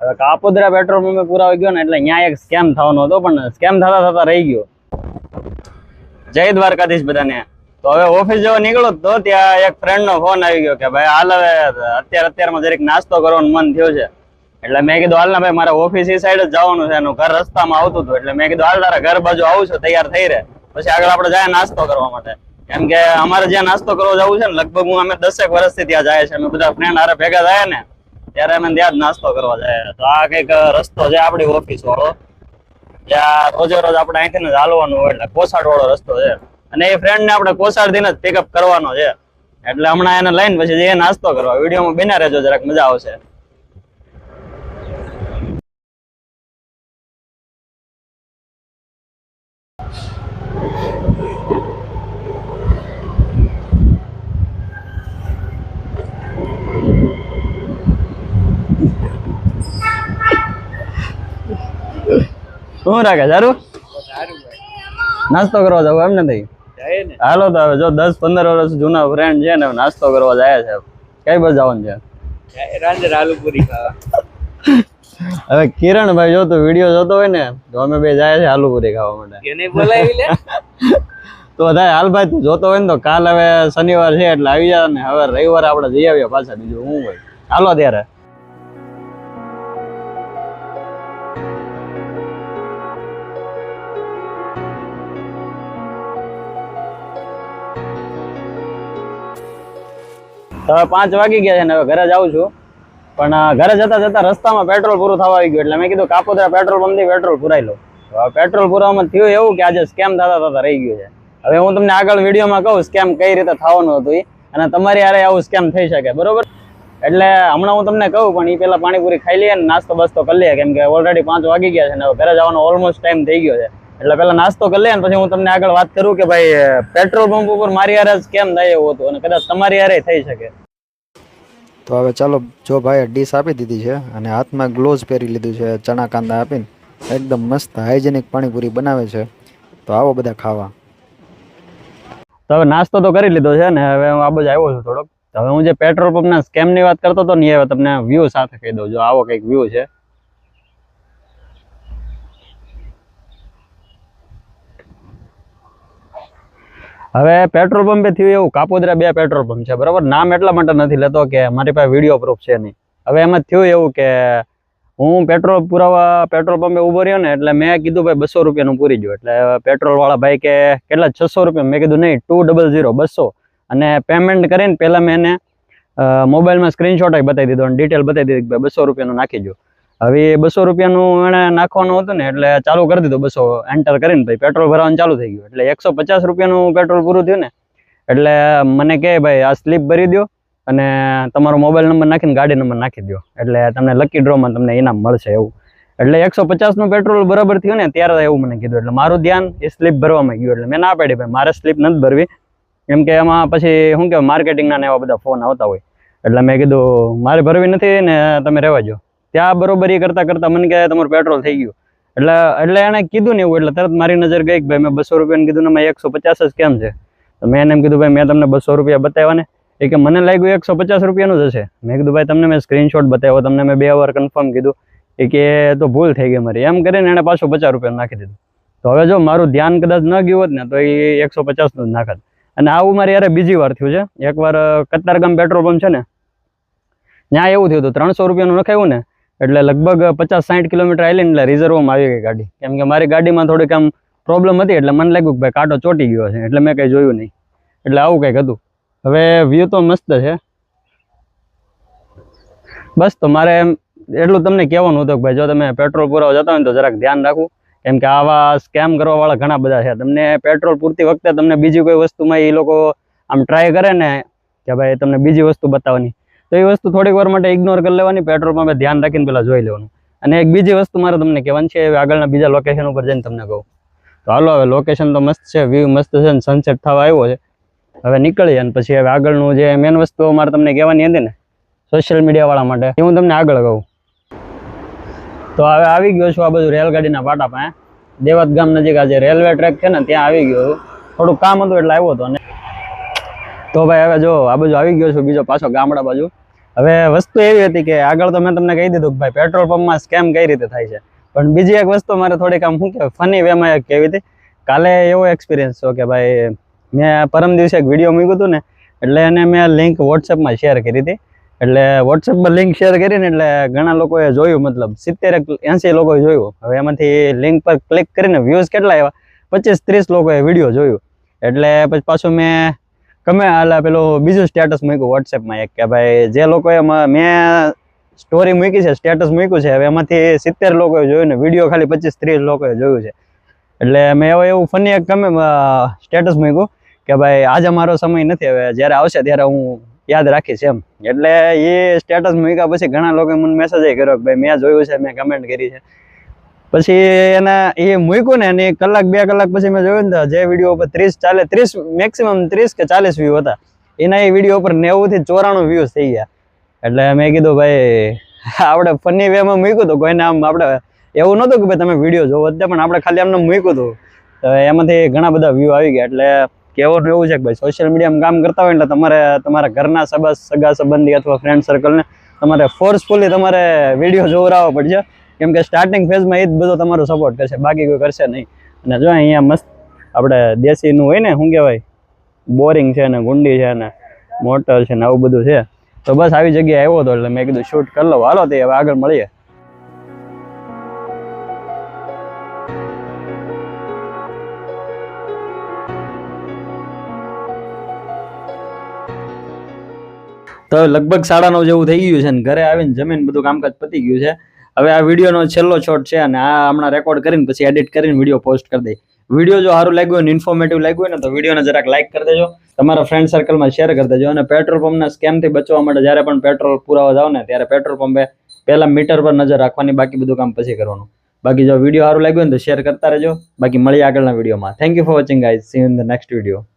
હવે કાપોદ્રા પેટ્રોલ પંપે પુરાવા ગયો ને એટલે ત્યાં એક સ્કેમ થવાનો હતો, પણ સ્કેમ થતા થતા રહી ગયો. જય દ્વારકાધીશ બધાને. તો હવે ઓફિસ જવા નીકળો તો ત્યાં એક ફ્રેન્ડ નો ફોન આવી ગયો કે ભાઈ હાલ હવે અત્યારમાં જરીક નાસ્તો કરવાનું મન થયું છે. એટલે મેં કીધું હાલ ના ભાઈ મારે ઓફિસ એ સાઈડ જ જવાનું છે, એનું ઘર રસ્તામાં આવતું હતું. એટલે મેં કીધું હાલ તારા ઘર બાજુ આવું છું, તૈયાર થઈ રહે, પછી આગળ આપણે જાય નાસ્તો કરવા માટે. કેમ કે અમારે જ્યાં નાસ્તો કરવા જવું છે ને, લગભગ અમે 10 વર્ષથી ત્યાં જાય છે. અમે બધા ફ્રેન્ડ હારે ભેગા થાય ને ત્યારે અમે ત્યાં જ નાસ્તો કરવા જાય. તો આ કઈક રસ્તો છે આપણી ઓફિસ વાળો, જ્યાં રોજે રોજ આપણે અહીંથી જ હાલવાનું હોય, એટલે કોસાડ વાળો રસ્તો છે. અને એ ફ્રેન્ડ ને આપણે કોસાડ થી જ પિકઅપ કરવાનો છે. એટલે હમણાં એને લઈને પછી જઈએ નાસ્તો કરવા. વિડીયોમાં બિના રહેજો, જરાક મજા આવશે. શું રાખે સારું નાસ્તો કરવા જવું એમ નથી? હાલો તો હવે જો 10-15 વર્ષ જૂના ફ્રેન્ડ છે ને નાસ્તો કરવા જાય છે. કઈ બાજુ જવાનું છે? આલુપુરી ખાવા. હવે કિરણભાઈ જો તો વિડીયો જોતો હોય ને તો અમે બે જાય છે આલુપુરી ખાવા માટે. એને બોલાવી લે તો થાય. હાલ ભાઈ તું જોતો હોય ને તો કાલ હવે શનિવાર છે એટલે આવી જાય ને હવે રવિવારે આપણે જઈ આવીએ પાછા. બીજું શું હોય? હાલો ત્યારે. હવે 5 વાગી ગયા છે ને હવે ઘરે જાઉં છું. પણ ઘરે જતા જતા રસ્તામાં પેટ્રોલ પૂરું થવા આવી ગયું. એટલે મેં કીધું કાપોદ્રા પેટ્રોલ પંપ થી પેટ્રોલ પુરાઈ લો. પેટ્રોલ પુરાવામાં થયું એવું કે આજે સ્કેમ થતા રહી ગયું છે. હવે હું તમને આગળ વિડીયોમાં કહું સ્કેમ કઈ રીતે થવાનું હતું અને તમારી હારે આવું સ્કેમ થઈ શકે, બરોબર? એટલે હમણાં હું તમને કહું, પણ એ પેલા પાણીપુરી ખાઈ લઈએ ને નાસ્તો બસ્તો કરી લઈએ. કેમ કે ઓલરેડી 5 વાગી ગયા છે ને હવે ઘરે જવાનો ઓલમોસ્ટ ટાઈમ થઈ ગયો છે. એટલે પેલા નાસ્તો કરી લઈએ ને પછી હું તમને આગળ વાત કરું કે ભાઈ પેટ્રોલ પંપ ઉપર મારી હારે સ્કેમ થાય એવું હતું અને કદાચ તમારી હારે થઈ શકે. તો હવે ચાલો, જો ભાઈએ ડીશ આપી દીધી છે અને હાથમાં ગ્લોવ્સ પહેરી લીધું છે, ચણા કાંદા આપીને એકદમ મસ્ત હાઇજેનિક પાણીપુરી બનાવે છે. તો આવો બધા ખાવા. તો હવે નાસ્તો તો કરી લીધો છે ને હવે હું આ બાજુ આવ્યો છું થોડોક. હવે હું જે પેટ્રોલ પંપના સ્કેમની વાત કરતો હતો ને એ હવે તમને વ્યૂ સાથે કહી દઉં. જો આવો કંઈક વ્યૂ છે. હવે પેટ્રોલ પંપે થયું એવું, કાપોદ્રા 2 પેટ્રોલ પંપ છે, બરાબર? નામ એટલા માટે નથી લેતો કે મારી પાસે વિડીયો પ્રૂફ છે નહીં. હવે એમાં થયું એવું કે હું પેટ્રોલ પુરાવા પેટ્રોલ પંપે ઉભો રહ્યો ને એટલે મેં કીધું ભાઈ 200 રૂપિયાનું પૂરી ગયો. એટલે પેટ્રોલ વાળા ભાઈ કે કેટલા 600 રૂપિયા? મેં કીધું નહીં, 200 200. અને પેમેન્ટ કરીને પહેલાં મેં એને મોબાઈલમાં સ્ક્રીનશોટ બતાવી દીધો અને ડિટેલ બતાવી દીધી કે 200 રૂપિયાનું નાખી દો. હવે 200 રૂપિયાનું એને નાખવાનું હતું ને એટલે ચાલુ કરી દીધું. 200 એન્ટર કરીને ભાઈ પેટ્રોલ ભરવાનું ચાલુ થઈ ગયું. એટલે 150 રૂપિયાનું પેટ્રોલ પૂરું થયું ને એટલે મને કહે ભાઈ આ સ્લીપ ભરી દો અને તમારો મોબાઈલ નંબર નાખીને ગાડી નંબર નાખી દો, એટલે તમને લકી ડ્રોમાં તમને ઇનામ મળશે એવું. એટલે 150નું પેટ્રોલ બરાબર થયું ને ત્યારે એવું મને કીધું. એટલે મારું ધ્યાન એ સ્લીપ ભરવામાં ગયું. એટલે મેં ના પાડી ભાઈ મારે સ્લીપ નથી ભરવી, કેમ કે એમાં પછી શું કહેવાય માર્કેટિંગના ને એવા બધા ફોન આવતા હોય. એટલે મેં કીધું મારે ભરવી નથી ને તમે રહેવા જો. ત્યાં બરોબર એ કરતા મને કહે તમારું પેટ્રોલ થઈ ગયું. એટલે એને કીધું ને એવું એટલે તરત મારી નજર ગઈ કે ભાઈ મેં 200 રૂપિયાનું કીધું ને મેં 150 જ કેમ છે? તો મેં એને એમ કીધું ભાઈ મેં તમને 200 રૂપિયા બતાવ્યા ને. એ કે મને લાગ્યું 150 રૂપિયાનું જ હશે. મેં કીધું ભાઈ તમને મેં સ્ક્રીનશોટ બતાવ્યો, તમને મેં 2 વાર કન્ફર્મ કીધું. એ કે તો ભૂલ થઈ ગઈ મારી. એમ કરીને એને પાછું 50 રૂપિયાનું નાખી દીધું. તો હવે જો મારું ધ્યાન કદાચ ન ગયું હોત ને તો એ 150નું જ નાખત. અને આવું મારી યાર બીજી વાર થયું છે. એકવાર કતારગામ પેટ્રોલ પંપ છે ને ત્યાં એવું થયું હતું, 300 રૂપિયાનું નખાયું ને એટલે લગભગ 50-60 કિલોમીટર આવીને એટલે રિઝર્વમાં આવી ગઈ ગાડી. કેમ કે મારી ગાડીમાં થોડીક આમ પ્રોબ્લેમ હતી એટલે મને લાગ્યું કે ભાઈ કાંટો ચોટી ગયો છે, એટલે મેં કંઈ જોયું નહીં. એટલે આવું કંઈક હતું. હવે વ્યૂ તો મસ્ત છે. બસ તો મારે એટલું તમને કહેવાનું હતું કે ભાઈ જો તમે પેટ્રોલ પુરાવા જતા હોય ને તો જરાક ધ્યાન રાખવું. કેમ કે આવા સ્કેમ કરવાવાળા ઘણા બધા છે. તમને પેટ્રોલ પૂરતી વખતે તમને બીજી કોઈ વસ્તુમાં એ લોકો આમ ટ્રાય કરે ને કે ભાઈ તમને બીજી વસ્તુ બતાવવાની, તો એ વસ્તુ થોડીક વાર માટે ઇગ્નોર કરી લેવાની. પેટ્રોલ પંપે ધ્યાન રાખીને પહેલાં જોઈ લેવાનું. અને એક બીજી વસ્તુ મારે તમને કહેવાની છે, આગળના બીજા લોકેશન ઉપર જઈને તમને કહું. તો હાલો હવે લોકેશન તો મસ્ત છે, વ્યૂ મસ્ત છે ને સનસેટ થવા આવ્યો છે. હવે નીકળીએ અને પછી હવે આગળનું જે મેન વસ્તુ મારે તમને કહેવાની હતી ને સોશિયલ મીડિયાવાળા માટે એ હું તમને આગળ કહું. તો હવે આવી ગયો છું આ બધું રેલગાડીના પાટા પાસે. દેવત ગામ નજીક આ જે રેલવે ટ્રેક છે ને ત્યાં આવી ગયો છું. થોડુંક કામ હતું એટલે આવ્યો હતો. અને તો ભાઈ હવે જો આ બાજુ આવી ગયો છું બીજો પાછો ગામડા બાજુ. હવે વસ્તુ એવી હતી કે આગળ તો મેં તમને કહી દીધું કે ભાઈ પેટ્રોલ પંપમાં સ્કેમ કઈ રીતે થાય છે, પણ બીજી એક વસ્તુ મારે થોડીક આમ શું કહેવાય ફની વેમાં એક કહેવી હતી. કાલે એવો એક્સપિરિયન્સ થયો કે ભાઈ મેં પરમ દિવસે એક વિડીયો મૂક્યું હતું ને, એટલે એને મેં લિંક વોટ્સએપમાં શેર કરી હતી. એટલે વોટ્સએપમાં લિંક શેર કરીને એટલે ઘણા લોકોએ જોયું, મતલબ 70-80 લોકોએ જોયું. હવે એમાંથી લિંક પર ક્લિક કરીને વ્યૂઝ કેટલા આવ્યા, 25-30 લોકોએ વિડીયો જોયું. એટલે પછી પાછું મેં પેલું બીજું સ્ટેટસ મૂક્યું વોટ્સએપમાં એક કે ભાઈ જે લોકોએ મેં સ્ટોરી મૂકી છે, સ્ટેટસ મૂક્યું છે, હવે એમાંથી 70 લોકોએ જોયું ને વિડીયો ખાલી 25-30 લોકોએ જોયું છે. એટલે મેં એવું ફની એક સ્ટેટસ મૂક્યું કે ભાઈ આજે મારો સમય નથી, હવે જ્યારે આવશે ત્યારે હું યાદ રાખીશ એમ. એટલે એ સ્ટેટસ મૂક્યા પછી ઘણા લોકોએ મને મેસેજ કર્યો કે ભાઈ મેં જોયું છે, મેં કમેન્ટ કરી છે. પછી એ મૂક્યું ને અને 1-2 કલાક પછી મેં જોયું ને જે વિડીયો ઉપર 30 મેક્સિમમ 30 કે 40 વ્યૂ હતા, એના એ વિડીયો ઉપર 90 થી 94 વ્યૂઝ થઈ ગયા. એટલે મેં કીધું ભાઈ આપણે ફની વેમાં મૂક્યું હતું, કોઈને આમ આપણે એવું નહોતું કે ભાઈ તમે વિડીયો જોવો જ, પણ આપણે ખાલી આમને મૂક્યું હતું, તો એમાંથી ઘણા બધા વ્યૂ આવી ગયા. એટલે કહેવાનું એવું છે કે ભાઈ સોશિયલ મીડિયામાં કામ કરતા હોય એટલે તમારે તમારા ઘરના સગા સંબંધી અથવા ફ્રેન્ડ સર્કલને તમારે ફોર્સફુલી તમારે વિડીયો જોવડાવવો પડશે, કેમ કે સ્ટાર્ટિંગ ફેઝમાં એ જ બધો તમારો સપોર્ટ કરશે, બાકી કોઈ કરશે નહીં. અને જો અહીંયા મસ્ત આપણે દેશીનું હોય ને શું કહેવાય, બોરિંગ છે ને ગુંડી છે ને મોટર છે ને આવું બધું છે. તો બસ આવી જગ્યાએ આવ્યો હતો એટલે મેં કીધું શૂટ કરી લો. હાલો તે હવે આગળ મળીએ. તો લગભગ 9:30 જેવું થઈ ગયું છે ને ઘરે આવીને જમીન બધું કામકાજ પતી ગયું છે. હવે આ વિડીયોનો છેલ્લો શોટ છે અને આ હમણાં રેકોર્ડ કરીને પછી એડિટ કરીને વિડીયો પોસ્ટ કરી દઈ. વિડીયો જો સારું લાગ્યું હોય ને ઇન્ફોર્મેટિવ લાગ્યું હોય ને તો વિડીયોને જરાક લાઈક કરી દેજો, તમારા ફ્રેન્ડ સર્કલમાં શેર કરી દેજો. અને પેટ્રોલ પંપના સ્કેમથી બચવા માટે જ્યારે પણ પેટ્રોલ પુરાવા જાવ ને ત્યારે પેટ્રોલ પંપે પહેલા મીટર પર નજર રાખવાની, બાકી બધું કામ પછી કરવાનું. બાકી જો વિડીયો સારું લાગ્યું હોય ને તો શેર કરતા રહેજો. બાકી મળીએ આગળના વિડીયોમાં. Thank you for watching guys. C you in the next video.